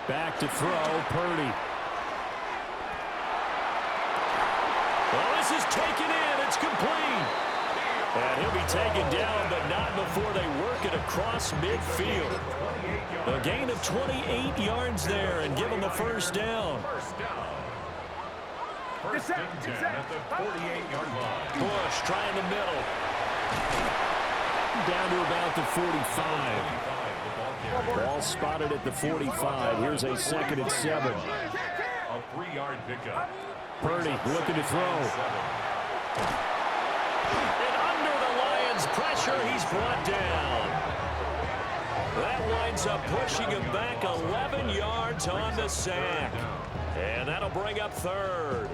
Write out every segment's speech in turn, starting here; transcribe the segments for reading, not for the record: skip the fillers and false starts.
Back to throw, Purdy. Well, this is taken in. It's complete. And he'll be taken down, but not before they work it across midfield. A gain of 28 yards there and give them the first down. First and 10 at the 48-yard line. Bush trying the middle. Down to about the 45. Ball spotted at the 45. Here's a 2nd and 7. A 3-yard pickup. Purdy looking to throw. And under the Lions' pressure, he's brought down. That winds up pushing him back 11 yards on the sack. And that'll bring up 3rd.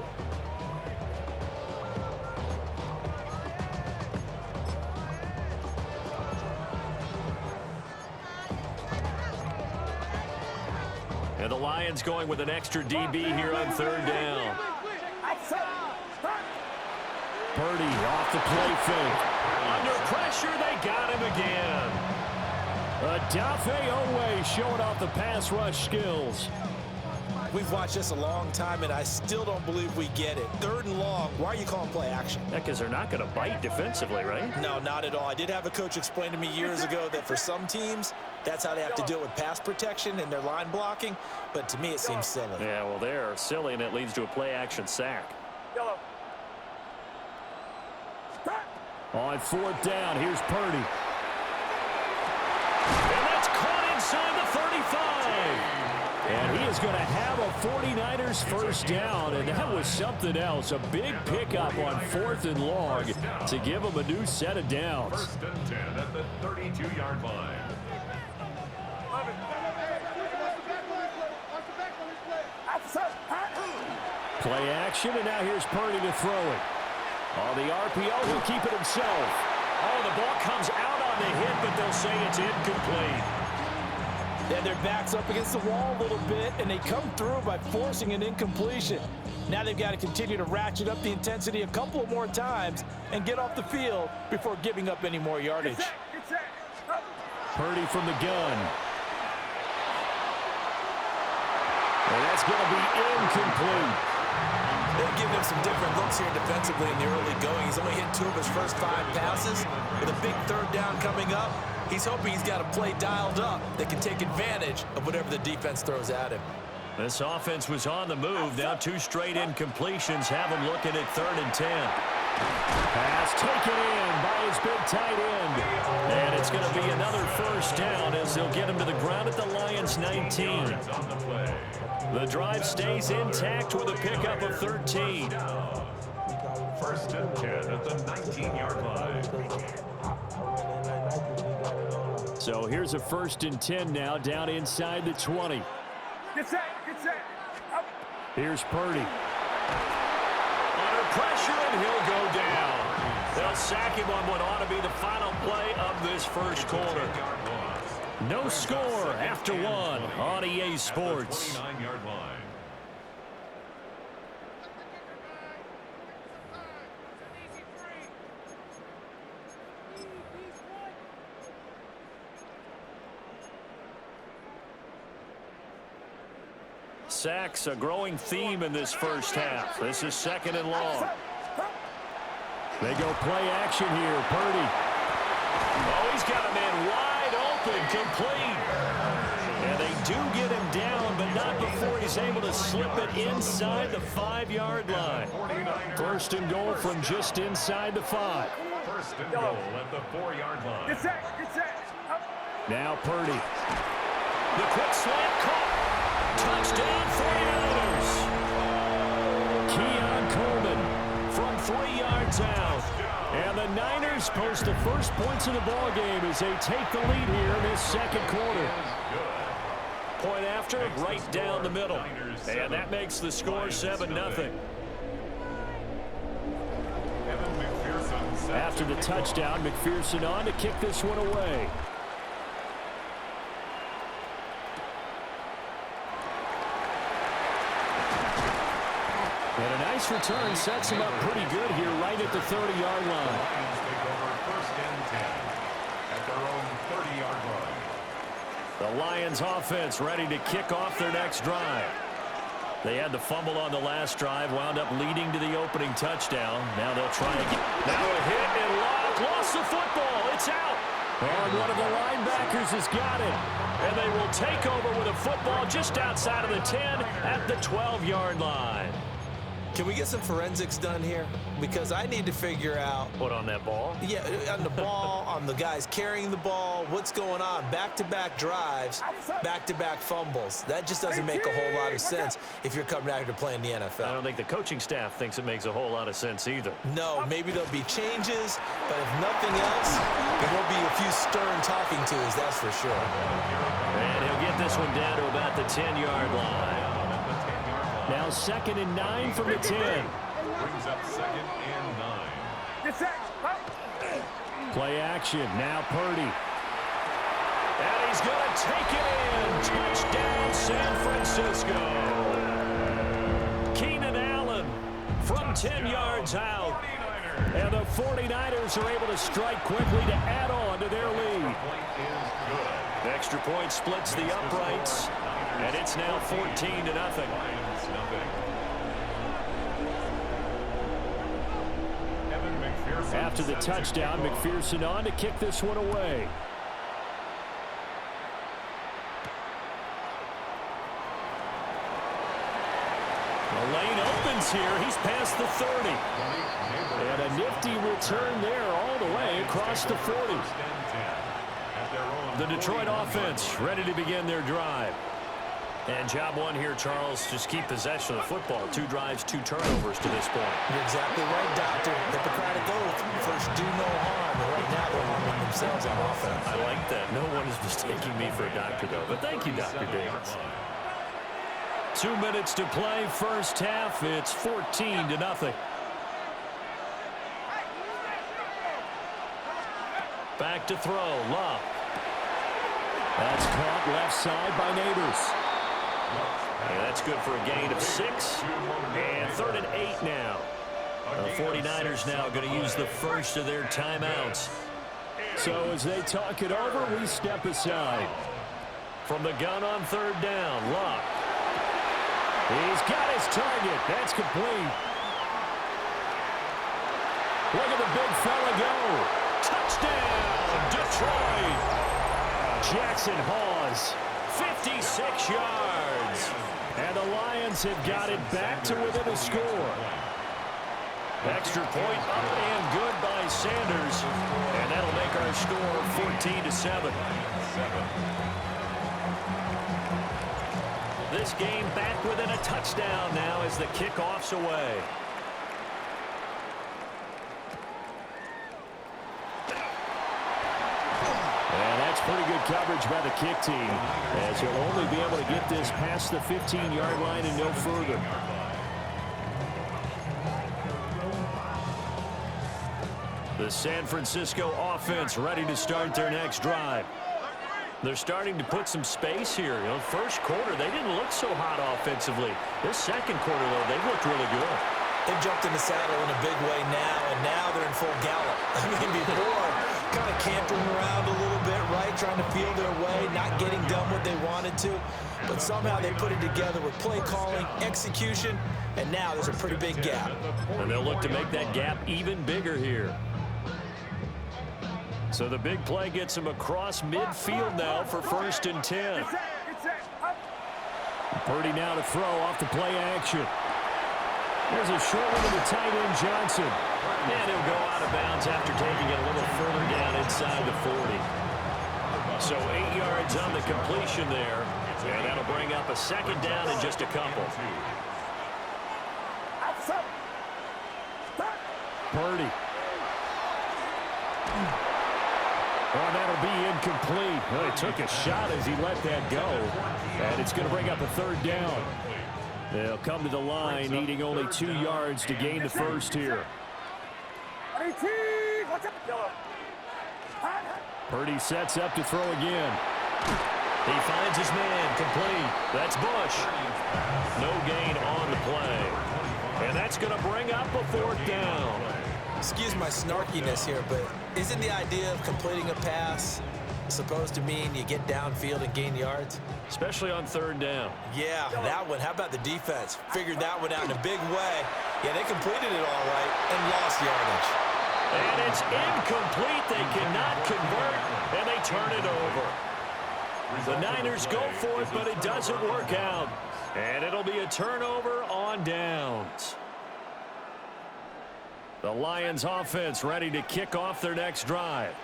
And the Lions going with an extra DB here on 3rd down. Purdy off the play fake. Under pressure, they got him again. Odafe Owe showing off the pass rush skills. We've watched this a long time, and I still don't believe we get it. 3rd and long. Why are you calling play action? Because they're not going to bite defensively, right? No, not at all. I did have a coach explain to me years ago that for some teams, that's how they have to deal with pass protection and their line blocking. But to me, it seems silly. Yeah, well, they're silly, and it leads to a play-action sack. On 4th down, here's Purdy. And that's caught inside the 35. And he is going to have a 49ers first down, and that was something else. A big pickup on 4th and long to give him a new set of downs. First and 10 at the 32-yard line. Play action, and now here's Purdy to throw it. On the RPO, he'll keep it himself. Oh, the ball comes out on the hit, but they'll say it's incomplete. Then their back's up against the wall a little bit, and they come through by forcing an incompletion. Now they've got to continue to ratchet up the intensity a couple of more times and get off the field before giving up any more yardage. Purdy from the gun. And that's going to be incomplete. They've given him some different looks here defensively in the early going. He's only hit 2 of his first 5 passes. With a big 3rd down coming up, he's hoping he's got a play dialed up that can take advantage of whatever the defense throws at him. This offense was on the move. Now 2 straight incompletions have him looking at 3rd and 10. Pass taken in by his big tight end. And it's going to be another first down as they'll get him to the ground at the Lions' 19. The drive stays intact with a pickup of 13. First and 10 at the 19-yard line. So here's a 1st and 10 now down inside the 20. Get set. Here's Purdy. Under pressure, and he'll go down. They'll sack him on what ought to be the final play of this first quarter. No score after 1 on EA Sports. 29-yard line. Sacks, a growing theme in this first half. This is 2nd and long. They go play action here. Purdy. Oh, he's got a man wide open, complete. And they do get him down, but not before he's able to slip it inside the 5-yard line. 1st and goal from just inside the 5. First and goal at the 4-yard line. Get set. Now Purdy. The quick slant caught. Touchdown 49ers. Keon Coleman from 3 yards out. And the Niners post the first points of the ballgame as they take the lead here in this 2nd quarter. Point after, right down the middle. And that makes the score 7-0. After the touchdown, McPherson on to kick this one away. And a nice return sets him up pretty good here right at the 30-yard line. Lions take over 1st and 10 at their own 30-yard line. The Lions offense ready to kick off their next drive. They had the fumble on the last drive, wound up leading to the opening touchdown. Now they'll try again. Now a hit and lost the football. It's out. And one of the linebackers has got it. And they will take over with a football just outside of the 10 at the 12-yard line. Can we get some forensics done here? Because I need to figure out. What, on that ball? Yeah, on the ball, on the guys carrying the ball, what's going on? Back-to-back drives, back-to-back fumbles. That just doesn't make a whole lot of sense if you're coming out here to play in the NFL. I don't think the coaching staff thinks it makes a whole lot of sense either. No, maybe there'll be changes, but if nothing else, there will be a few stern talking to's, that's for sure. And he'll get this one down to about the 10-yard line. Now 2nd and 9 from the 10. Brings up 2nd and 9. Play action. Now Purdy. And he's going to take it in. Touchdown, San Francisco. Keenan Allen from 10 yards out. And the 49ers are able to strike quickly to add on to their lead. The extra point splits the uprights. And it's now 14-0. After the touchdown, McPherson on to kick this one away. The lane opens here. He's past the 30. And a nifty return there all the way across the 40. The Detroit offense ready to begin their drive. And job one here, Charles, just keep possession of the football. 2 drives, 2 turnovers to this point. You're exactly right, Doctor. Hippocratic oath. First, do no harm. And right now, they're harming themselves on offense. I like that. No one is mistaking me for a doctor, though. But thank you, Dr. Davis. 2 minutes to play. First half, it's 14-0. Back to throw. Love. That's caught left side by Neighbors. And that's good for a gain of 6. And 3rd and 8 now. The 49ers now going to use the first of their timeouts. So as they talk it over, we step aside. From the gun on 3rd down, Luck. He's got his target. That's complete. Look at the big fella go. Touchdown, Detroit. Jackson Hawes, 56 yards. And the Lions have got it back to within a score. Extra point up and good by Sanders. And that'll make our score 14-7. This game back within a touchdown now as the kickoff's away. Pretty good coverage by the kick team, as he'll only be able to get this past the 15-yard line and no further. The San Francisco offense ready to start their next drive. They're starting to put some space here. You know, first quarter, they didn't look so hot offensively. This second quarter, though, they've looked really good. They jumped in the saddle in a big way now, and now they're in full gallop. I mean, before, kind of cantering around a little bit, right, trying to feel their way, not getting done what they wanted to. But somehow they put it together with play calling, execution, and now there's a pretty big gap. And they'll look to make that gap even bigger here. So the big play gets him across midfield now for 1st and 10. Purdy now to throw off the play action. There's a short one to the tight end, Johnson. And he'll go out of bounds after taking it a little further down inside the 40. So 8 yards on the completion there. And that'll bring up a 2nd down in just a couple. Purdy. Oh, that'll be incomplete. Well, he took a shot as he let that go. And it's going to bring up a 3rd down. They'll come to the line, needing only 2 yards to gain the first here. Purdy sets up to throw again. He finds his man, complete. That's Bush. No gain on the play. And that's going to bring up a 4th down. Excuse my snarkiness here, but isn't the idea of completing a pass supposed to mean you get downfield and gain yards? Especially on third down. Yeah, that one. How about the defense? Figured that one out in a big way. Yeah, they completed it all right and lost yardage. And it's incomplete. They cannot convert, and they turn it over. The Niners go for it, but it doesn't work out. And it'll be a turnover on downs. The Lions offense ready to kick off their next drive.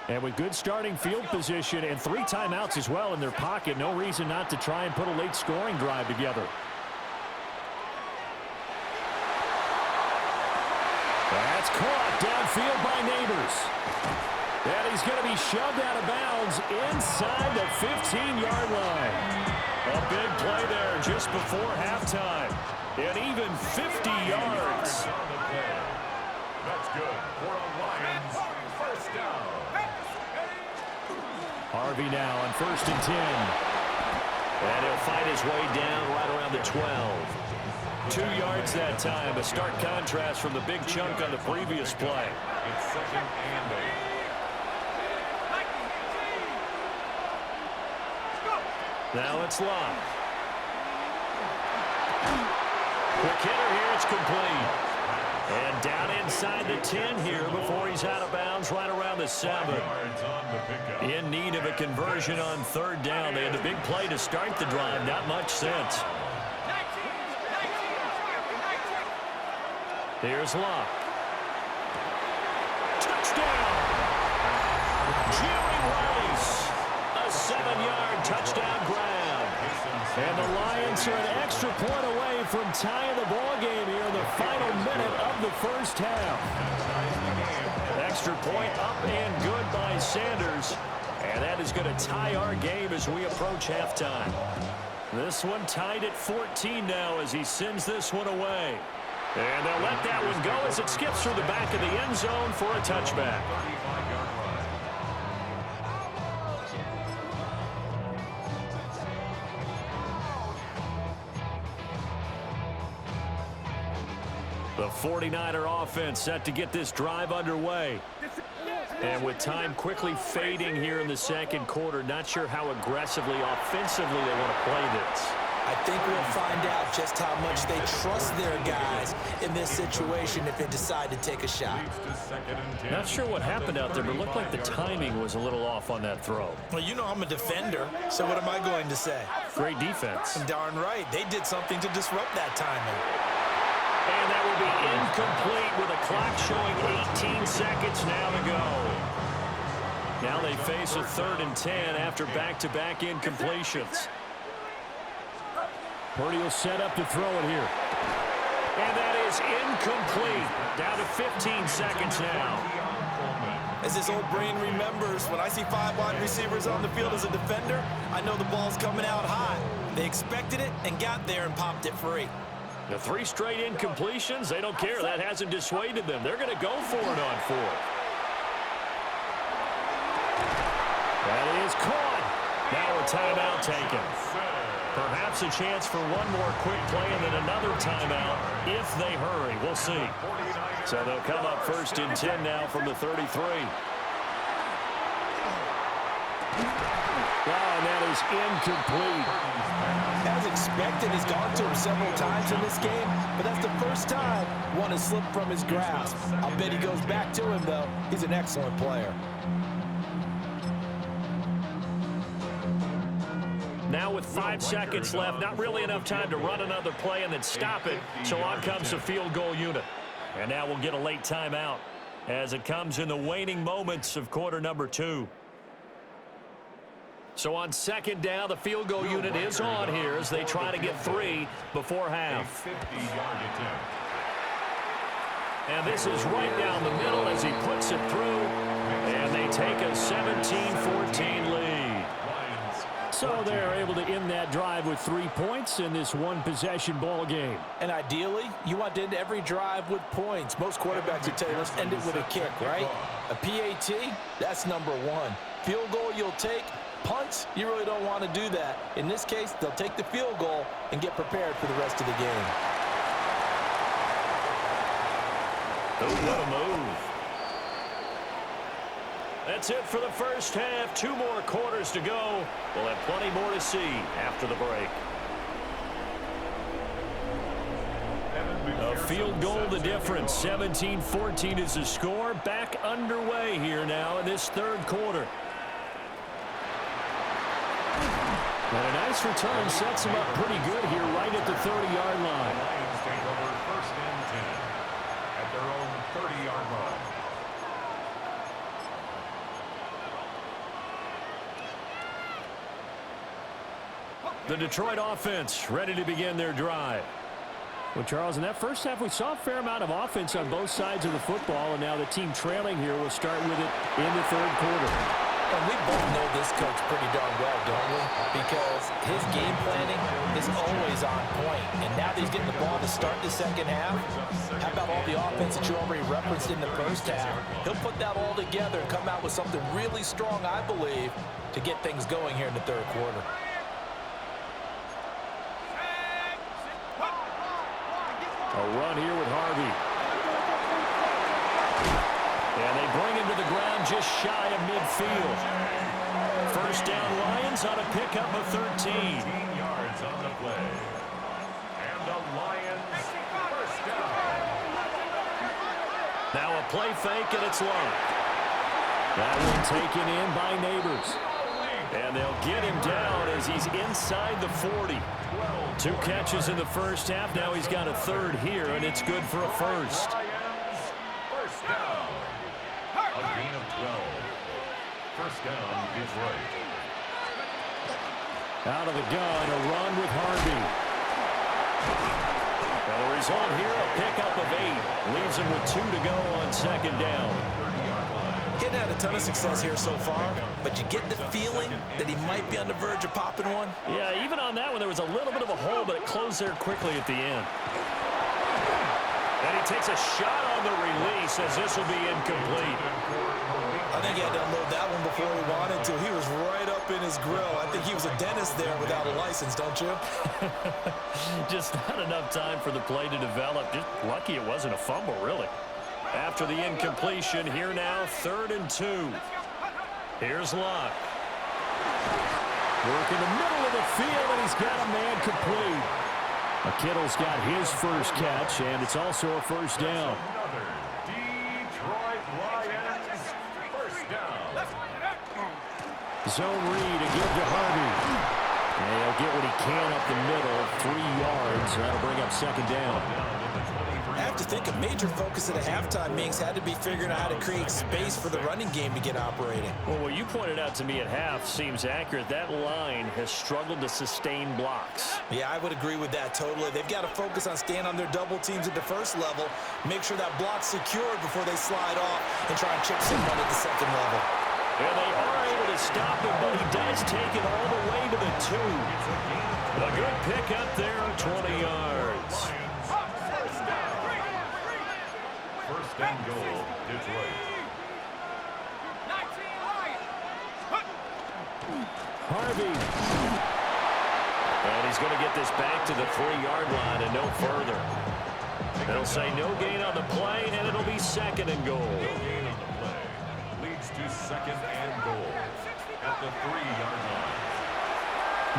And with good starting field position and 3 timeouts as well in their pocket, no reason not to try and put a late scoring drive together. That's caught downfield by Neighbors. And he's going to be shoved out of bounds inside the 15-yard line. A big play there just before halftime. And even 50 yards. That's good for the Lions. First down. Harvey now on 1st and 10. And he'll fight his way down right around the 12. 2 yards that time. A stark contrast from the big chunk on the previous play. It's 2nd and 8. Now it's Love. Quick hitter here. It's complete. And down inside the 10 here before he's out of bounds right around the 7. In need of a conversion on third down. They had the big play to start the drive. Not much sense. Here's Love. Touchdown! Jerry Rice. A 7-yard touchdown grab. And the Lions are an extra point away from tying the ball game here in the final minute of the first half. Extra point up and good by Sanders. And that is going to tie our game as we approach halftime. This one tied at 14 now as he sends this one away. And they'll let that one go as it skips through the back of the end zone for a touchback. The 49er offense set to get this drive underway. And with time quickly fading here in the second quarter, not sure how aggressively, offensively they want to play this. I think we'll find out just how much they trust their guys in this situation if they decide to take a shot. Not sure what happened out there, but it looked like the timing was a little off on that throw. Well, you know I'm a defender, so what am I going to say? Great defense. Darn right. They did something to disrupt that timing. And that will be incomplete with a clock showing 18 seconds now to go. Now they face a 3rd and 10 after back-to-back incompletions. Purdy will set up to throw it here. And that is incomplete. Down to 15 seconds now. As this old brain remembers, when I see 5 wide receivers on the field as a defender, I know the ball's coming out hot. They expected it and got there and popped it free. The 3 straight incompletions, they don't care. That hasn't dissuaded them. They're going to go for it on 4th. That is caught. Now a timeout taken. Perhaps a chance for one more quick play and then another timeout if they hurry. We'll see. So they'll come up 1st and 10 now from the 33. And that is incomplete. As expected, he's gone to him several times in this game, but that's the first time one has slipped from his grasp. I'll bet he goes back to him, though. He's an excellent player. Now with 5 seconds left, not really enough time to run another play and then stop it. So on comes the field goal unit. And now we'll get a late timeout as it comes in the waning moments of quarter number 2. So on 2nd down, the field goal unit is on here as they try to get 3 before half. And this is right down the middle as he puts it through. And they take a 17-14 lead. So they're able to end that drive with 3 points in this one-possession ball game. And ideally, you want to end every drive with points. Most quarterbacks would tell you, let's end it with a kick, right? A PAT, that's number 1. Field goal you'll take. Punts, you really don't want to do that. In this case, they'll take the field goal and get prepared for the rest of the game. Oh, what a move. That's it for the first half. 2 more quarters to go. We'll have plenty more to see after the break. A field goal the difference. 17-14 is the score. Back underway here now in this third quarter. And a nice return sets him up pretty good here right at the 30-yard line. The Lions take over 1st and 10 at their own 30-yard line. The Detroit offense ready to begin their drive. Well, Charles, in that first half, we saw a fair amount of offense on both sides of the football, and now the team trailing here will start with it in the third quarter. And we both know this coach pretty darn well, don't we? Because his game planning is always on point. And now that he's getting the ball to start the second half, how about all the offense that you already referenced in the first half? He'll put that all together and come out with something really strong, I believe, to get things going here in the third quarter. A run here with Harvey. And they bring him to the ground just shy of midfield. First down, Lions on a pickup of 13. 13 yards on the play. And the Lions first down. Now a play fake, and it's long. That one taken in by Neighbors. And they'll get him down as he's inside the 40. 2 catches in the first half. Now he's got a third here, and it's good for a first. Lions first down. A gain of 12. First down, Detroit. Out of the gun, a run with Harvey. Well, the result here, a pickup of 8. Leaves him with 2 to go on second down. Getting had a ton of success here so far, but you get the feeling that he might be on the verge of popping one. Yeah, even on that one, there was a little bit of a hole, but it closed there quickly at the end. And he takes a shot on the release as this will be incomplete. I think he had to unload that one before he wanted to. He was right up in his grill. I think he was a dentist there without a license, don't you? Just not enough time for the play to develop. Just lucky it wasn't a fumble, really. After the incompletion, here now, 3rd and 2. Here's Locke. Work in the middle of the field, and he's got a man complete. Kittle's got his first catch, and it's also a first down. Another Detroit Lions first down. Zone read to give to Harvey. And he'll get what he can up the middle, 3 yards. That'll bring up second down. I have to think a major focus at a halftime means had to be figuring out how to create space for the running game to get operating. Well, what you pointed out to me at half seems accurate. That line has struggled to sustain blocks. Yeah, I would agree with that totally. They've got to focus on staying on their double teams at the first level, make sure that block's secured before they slide off and try and chip someone at the second level. And they are able to stop him, but he does take it all the way to the 2. A good pick up there, 20 yards. First and goal, Detroit. Harvey. And he's going to get this back to the 3-yard line and no further. They'll say no gain on the play, and it'll be 2nd and goal. No gain on the play. Leads to 2nd and goal at the 3-yard line.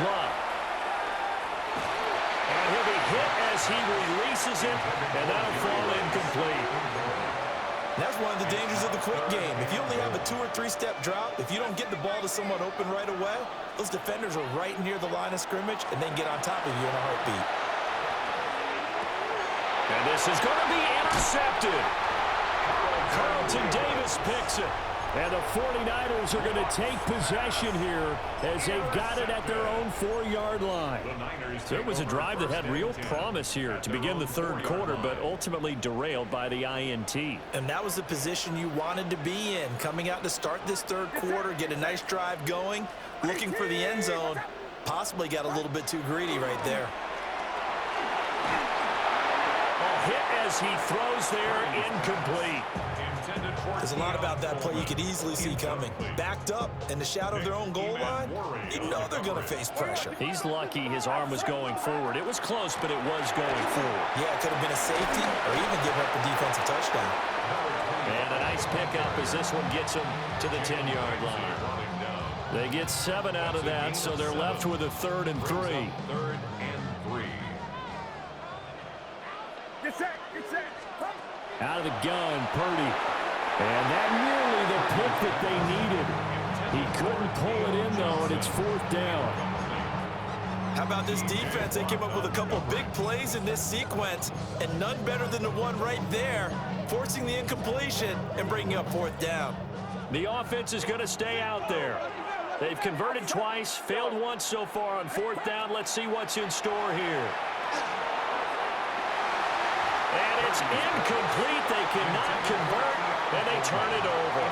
Love. And he'll be hit as he releases it, and that'll fall incomplete. That's one of the dangers of the quick game. If you only have a 2- or 3-step drop, if you don't get the ball to someone open right away, those defenders are right near the line of scrimmage and then get on top of you in a heartbeat. And this is going to be intercepted. Carlton Davis picks it. And the 49ers are going to take possession here as they've got it at their own 4-yard line. So it was a drive that had real promise here to begin the third quarter, but ultimately derailed by the INT. And that was the position you wanted to be in, coming out to start this third quarter, get a nice drive going, looking for the end zone. Possibly got a little bit too greedy right there. A hit as he throws there, incomplete. Intended for There's a lot about that play you could easily see coming. Backed up in the shadow of their own goal line, you know they're going to face pressure. He's lucky his arm was going forward. It was close, but it was going forward. Yeah, it could have been a safety or even giving up a defensive touchdown. And a nice pickup as this one gets him to the 10-yard line. They get 7 out of that, so they're left with a 3rd and 3. 3rd and 3. Get set, get set. Out of the gun, Purdy. And that nearly the pick that they needed. He couldn't pull it in, though, and it's 4th down. How about this defense? They came up with a couple big plays in this sequence, and none better than the one right there, forcing the incompletion and bringing up 4th down. The offense is going to stay out there. They've converted twice, failed once so far on 4th down. Let's see what's in store here. And it's incomplete. They cannot convert, and they turn it over.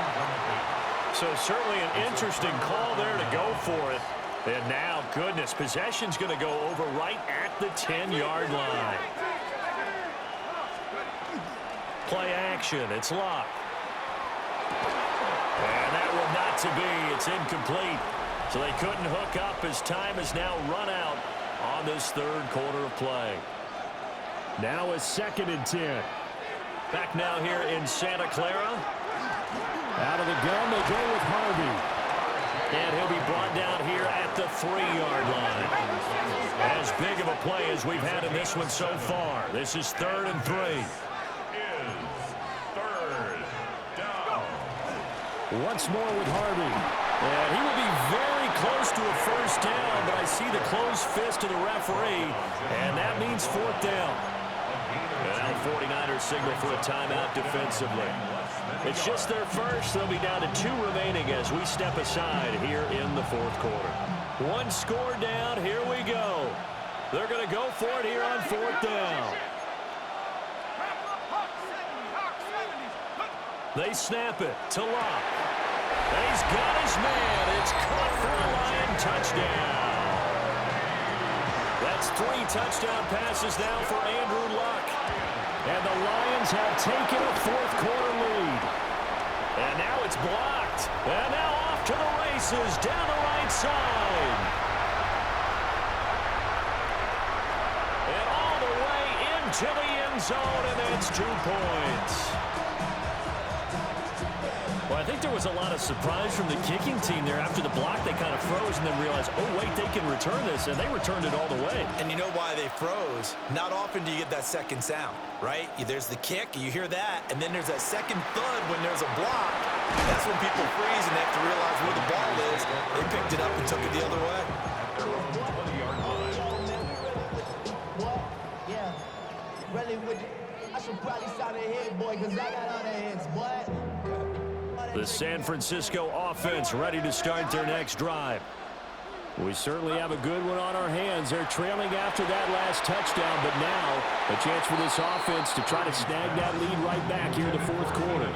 So certainly an interesting call there to go for it. And now, goodness, possession's going to go over right at the 10-yard line. Play action. It's locked. And that one not to be. It's incomplete. So they couldn't hook up as time is now run out on this 3rd quarter of play. Now a 2nd and 10. Back now here in Santa Clara. Out of the gun, they go with Harvey. And he'll be brought down here at the 3-yard line. As big of a play as we've had in this one so far. This is 3rd and 3. Once more with Harvey. And he will be very close to a 1st down, but I see the closed fist of the referee, and that means 4th down. And now the 49ers signal for a timeout defensively. It's just their first. They'll be down to 2 remaining as we step aside here in the 4th quarter. 1 score down. Here we go. They're going to go for it here on 4th down. They snap it to Locke. He's got his man. It's caught for a Lion touchdown. That's 3 touchdown passes now for Andrew Luck. And the Lions have taken a 4th quarter lead. And now it's blocked. And now off to the races down the right side. And all the way into the end zone, and that's 2 points. Well, I think there was a lot of surprise from the kicking team there. After the block, they kind of froze and then realized, oh, wait, they can return this, and they returned it all the way. And you know why they froze? Not often do you get that second sound, right? There's the kick, you hear that, and then there's that second thud when there's a block. That's when people freeze and they have to realize where the ball is. They picked it up and took it the other way. Yeah, really would you? I should probably start a hit, boy, because I got all the hits, boy. The San Francisco offense ready to start their next drive. We certainly have a good one on our hands. They're trailing after that last touchdown, but now a chance for this offense to try to snag that lead right back here in the 4th quarter.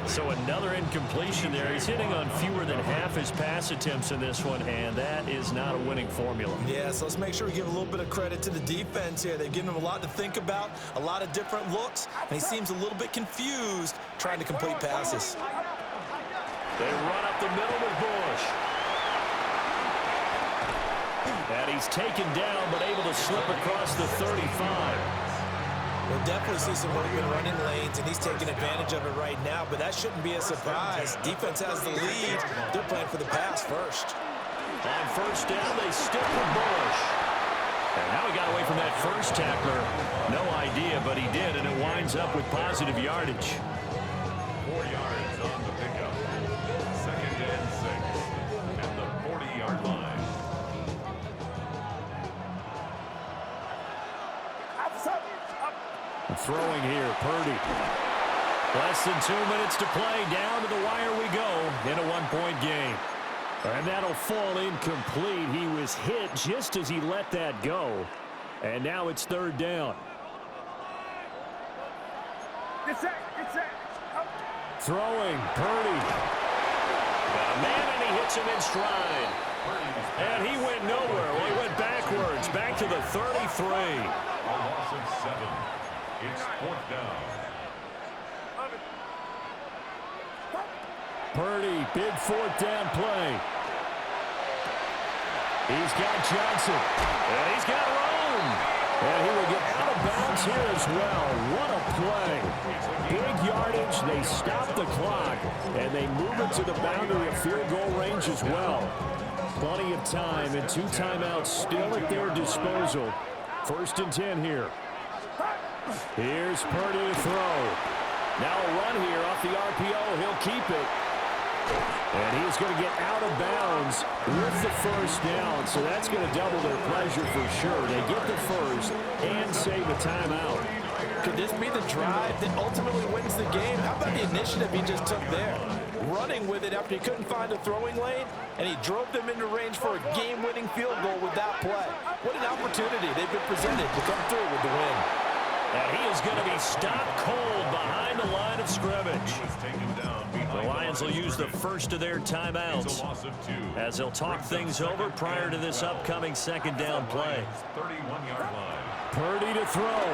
So another incompletion there. He's hitting on fewer than half his pass attempts in this one, and that is not a winning formula. Yeah, so let's make sure we give a little bit of credit to the defense here. They've given him a lot to think about, a lot of different looks, and he seems a little bit confused trying to complete passes. They run up the middle with Bush. And he's taken down, but able to slip across the 35. We'll definitely see some open running lanes, and he's taking advantage of it right now, but that shouldn't be a surprise. Defense has the lead. They're playing for the pass first. On 1st down, they stick with Bush. And now he got away from that first tackler. No idea, but he did, and it winds up with positive yardage. 4 yards on the pickup. 2nd and 6 at the 40-yard line. Throwing here, Purdy. Less than 2 minutes to play. Down to the wire we go in a 1-point game. And that'll fall incomplete. He was hit just as he let that go. And now it's 3rd down. Get set, get set. Throwing, Purdy. Got a man, and he hits him in stride. And he went nowhere. Well, he went backwards, back to the 33. A loss of 7. It's 4th down. Purdy, big fourth down play. He's got Johnson. And he's got Rome. And he will get out of bounds here as well. What a play. Big yardage. They stop the clock. And they move it to the boundary of field goal range as well. Plenty of time and 2 timeouts still at their disposal. 1st and 10 here. Here's Purdy to throw. Now a run here off the RPO. He'll keep it. And he's going to get out of bounds with the first down. So that's going to double their pleasure for sure. They get the first and save a timeout. Could this be the drive that ultimately wins the game? How about the initiative he just took there? Running with it after he couldn't find a throwing lane, and he drove them into range for a game-winning field goal with that play. What an opportunity they've been presented to come through with the win. And he is going to be stopped cold behind the line of scrimmage. The Lions will use the first of their timeouts as they'll talk things over prior to this upcoming 2nd down play. 31-yard line. Purdy to throw.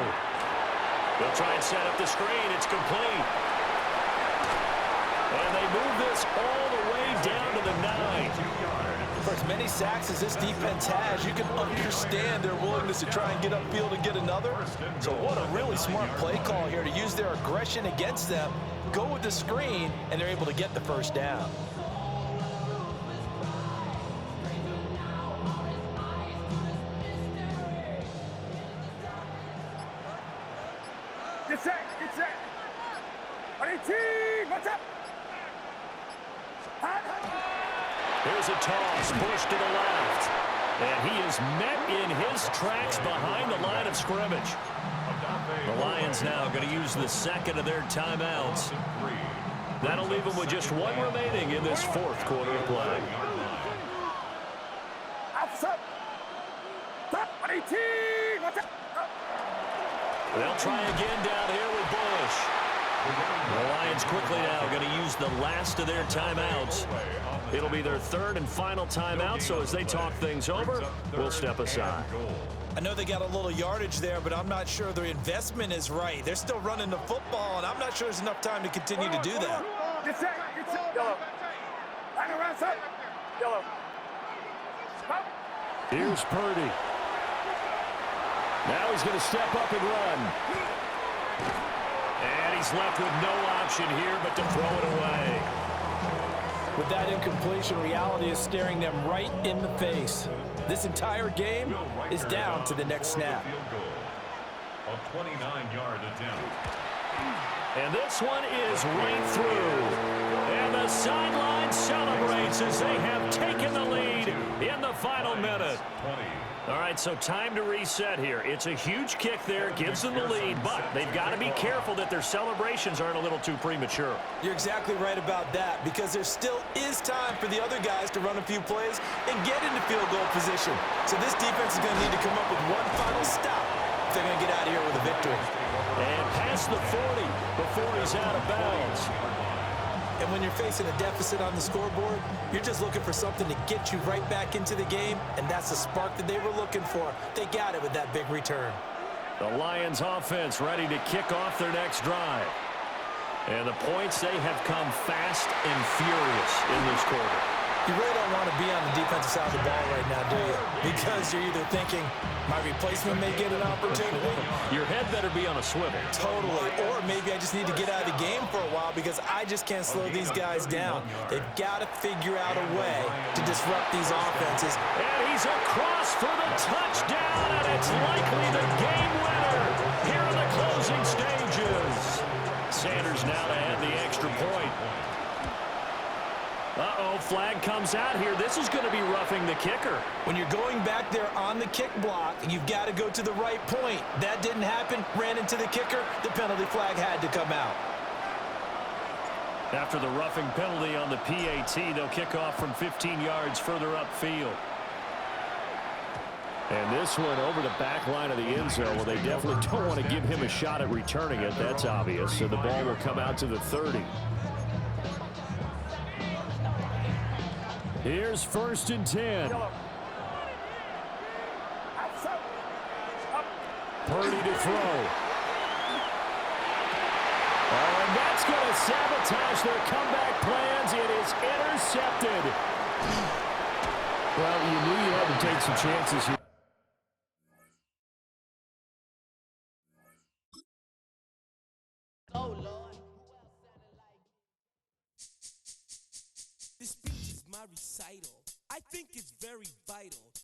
They'll try and set up the screen. It's complete. And they move this all the way down to the 9. For as many sacks as this defense has, you can understand their willingness to try and get upfield and get another. So what a really smart play call here to use their aggression against them, go with the screen, and they're able to get the first down. Get set, get set. 18, what's up? Here's a toss, pushed to the left. And he is met in his tracks behind the line of scrimmage. The Lions now going to use the 2nd of their timeouts. That'll leave them with just 1 remaining in this 4th quarter of play. Outside. 18, what's up? They'll try again down here with Bush. The Lions quickly now going to use the last of their timeouts. It'll be their 3rd and final timeout, so as they talk things over, we'll step aside. I know they got a little yardage there, but I'm not sure their investment is right. They're still running the football, and I'm not sure there's enough time to continue to do that. Get set, yellow. Line around, set. Yellow. Up. Here's Purdy. Now he's going to step up and run. And he's left with no option here but to throw it away. With that incompletion, reality is staring them right in the face. This entire game is down to the next snap. A 29-yard attempt. And this one is right through. And the sideline celebrates as they have taken the lead in the final minute. All right, so time to reset here. It's a huge kick there, gives them the lead, but they've got to be careful that their celebrations aren't a little too premature. You're exactly right about that, because there still is time for the other guys to run a few plays and get into field goal position. So this defense is going to need to come up with one final stop if they're going to get out of here with a victory. And past the 40 before he's out of bounds. And when you're facing a deficit on the scoreboard, you're just looking for something to get you right back into the game, and that's the spark that they were looking for. They got it with that big return. The Lions offense ready to kick off their next drive. And the points, they have come fast and furious in this quarter. You really don't want to be on the defensive side of the ball right now, do you? Because you're either thinking, my replacement may get an opportunity. Your head better be on a swivel. Totally. Or maybe I just need to get out of the game for a while because I just can't slow these guys down. They've got to figure out a way to disrupt these offenses. And he's across for the touchdown, and it's likely the game winner here in the closing stages. Sanders now to add the extra point. Uh-oh, flag comes out here. This is going to be roughing the kicker. When you're going back there on the kick block, you've got to go to the right point. That didn't happen. Ran into the kicker. The penalty flag had to come out. After the roughing penalty on the PAT, they'll kick off from 15 yards further upfield. And this one over the back line of the end zone. Well, they definitely don't want to give him a shot at returning it. That's obvious. So the ball will come out to the 30. Here's 1st and 10. Purdy to throw. Oh, and that's going to sabotage their comeback plans. It is intercepted. Well, you knew you had to take some chances here. Oh, Lord. This speech is my recital. I think it's very vital